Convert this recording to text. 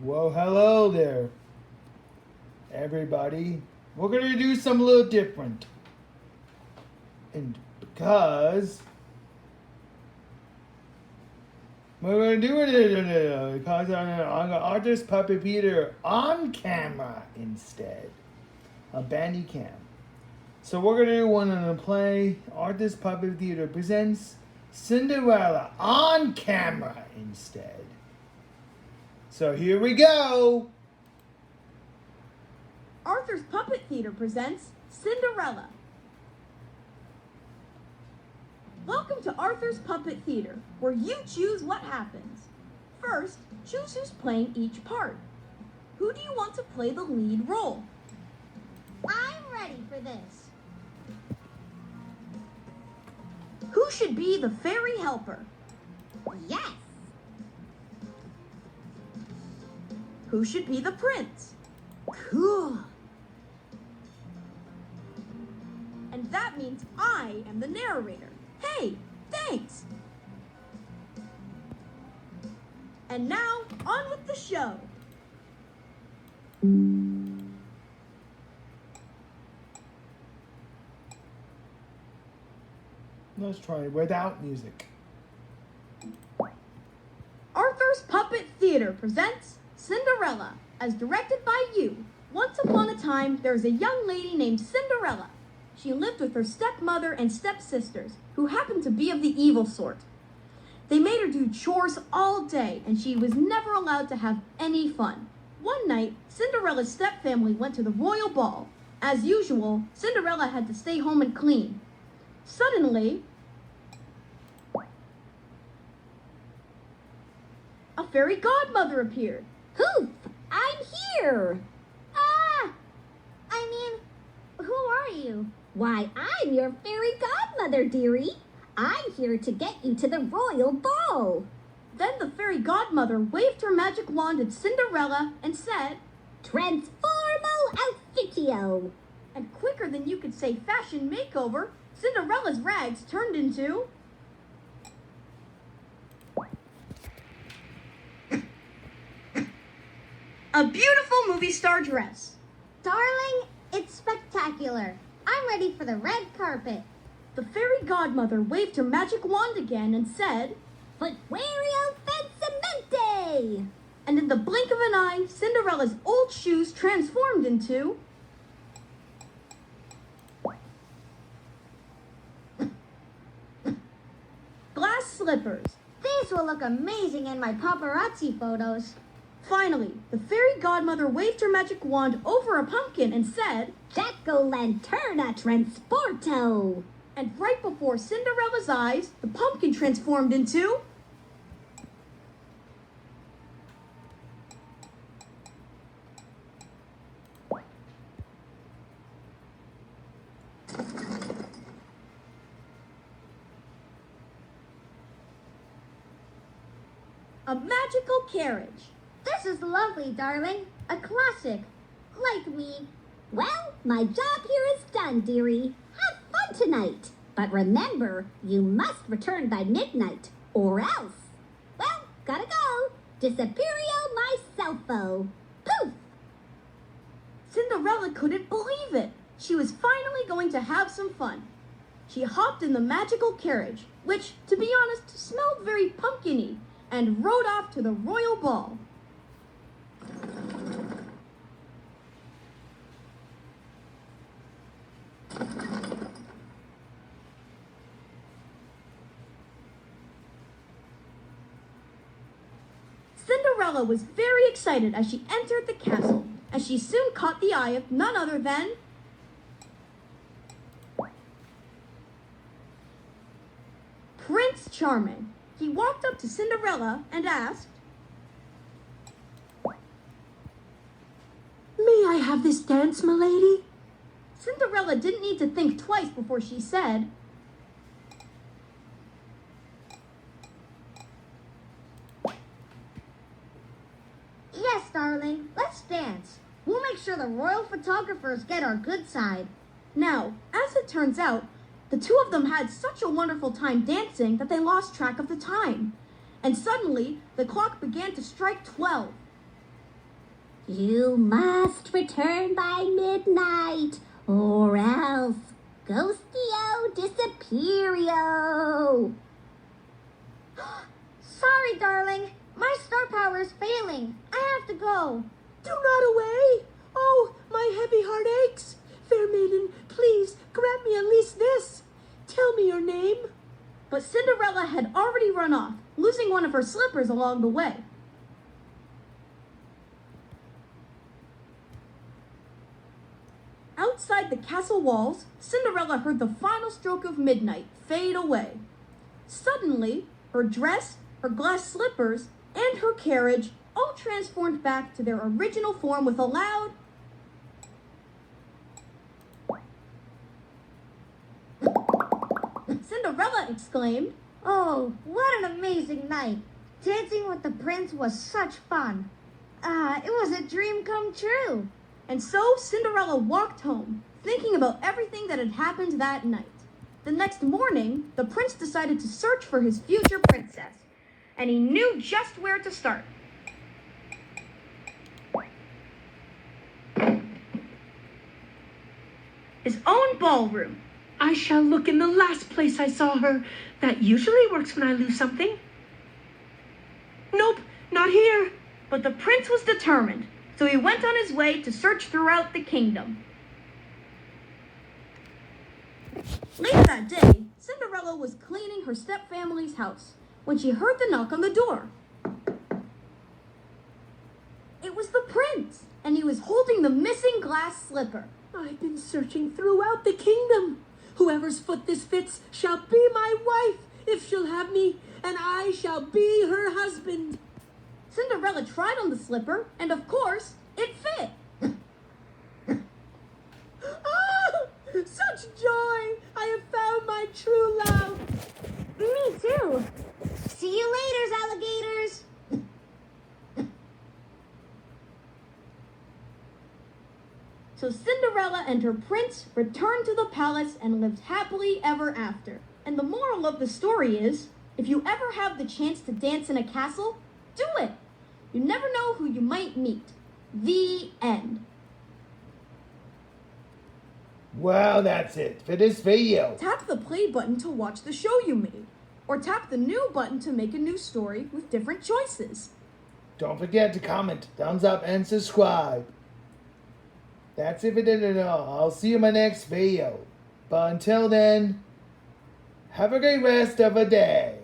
Well, hello there, everybody. We're gonna do something a little different. And because we're gonna do it because I'm gonna artist puppet Peter on camera instead. A bandy cam. So we're gonna do one in a play. Artist Puppet Theater presents Cinderella on camera instead. So here we go. Arthur's Puppet Theater presents Cinderella. Welcome to Arthur's Puppet Theater, where you choose what happens. First, choose who's playing each part. Who do you want to play the lead role? I'm ready for this. Who should be the fairy helper? Yes. Who should be the prince? Cool. And that means I am the narrator. Hey, thanks! And now, on with the show. Let's try it without music. Arthur's Puppet Theater presents Cinderella, as directed by you. Once upon a time, there was a young lady named Cinderella. She lived with her stepmother and stepsisters, who happened to be of the evil sort. They made her do chores all day, and she was never allowed to have any fun. One night, Cinderella's stepfamily went to the royal ball. As usual, Cinderella had to stay home and clean. Suddenly, a fairy godmother appeared. Poof! I'm here! Who are you? Why, I'm your fairy godmother, dearie. I'm here to get you to the royal ball. Then the fairy godmother waved her magic wand at Cinderella and said, Transformo outfitio. And quicker than you could say fashion makeover, Cinderella's rags turned into a beautiful movie star dress. Darling, it's spectacular. I'm ready for the red carpet. The fairy godmother waved her magic wand again and said, Footweario fancemente! And in the blink of an eye, Cinderella's old shoes transformed into glass slippers. These will look amazing in my paparazzi photos. Finally, the fairy godmother waved her magic wand over a pumpkin and said, Jack-o'-lanterna transporto! And right before Cinderella's eyes, the pumpkin transformed into a magical carriage. This is lovely, darling. A classic. Like me. Well, my job here is done, dearie. Have fun tonight. But remember, you must return by midnight, or else. Well, gotta go. Disappeario myselfo. Poof! Cinderella couldn't believe it. She was finally going to have some fun. She hopped in the magical carriage, which, to be honest, smelled very pumpkin-y, and rode off to the royal ball. Cinderella was very excited as she entered the castle, and she soon caught the eye of none other than Prince Charming. He walked up to Cinderella and asked, May I have this dance, milady? Cinderella didn't need to think twice before she said, Yes, darling. Let's dance. We'll make sure the royal photographers get our good side. Now, as it turns out, the two of them had such a wonderful time dancing that they lost track of the time. And suddenly, the clock began to strike 12. You must return by midnight, or else Ghostio disappeario. Sorry, darling. My star power is failing. I have to go. Do not away. Oh, my heavy heart aches. Fair maiden, please grant me at least this. Tell me your name. But Cinderella had already run off, losing one of her slippers along the way. Outside the castle walls, Cinderella heard the final stroke of midnight fade away. Suddenly, her dress, her glass slippers, and her carriage all transformed back to their original form with a loud Cinderella exclaimed, Oh, what an amazing night. Dancing with the prince was such fun. It was a dream come true. and so Cinderella walked home, thinking about everything that had happened that night. The next morning, the prince decided to search for his future princess, and he knew just where to start. His own ballroom. I shall look in the last place I saw her. That usually works when I lose something. Nope, not here. But the prince was determined, so he went on his way to search throughout the kingdom. Later that day, Cinderella was cleaning her stepfamily's house when she heard the knock on the door. It was the prince, and he was holding the missing glass slipper. I've been searching throughout the kingdom. Whoever's foot this fits shall be my wife, if she'll have me, and I shall be her husband. Cinderella tried on the slipper, and of course, it fit. Ah, such joy! I have found my true love. Me too. See you later, alligators. So Cinderella and her prince returned to the palace and lived happily ever after. And the moral of the story is, if you ever have the chance to dance in a castle, do it. You never know who you might meet. The end. Well, that's it for this video. Tap the play button to watch the show you made, or tap the new button to make a new story with different choices. Don't forget to comment, thumbs up, and subscribe. That's it for today. I'll see you in my next video. But until then, have a great rest of the day.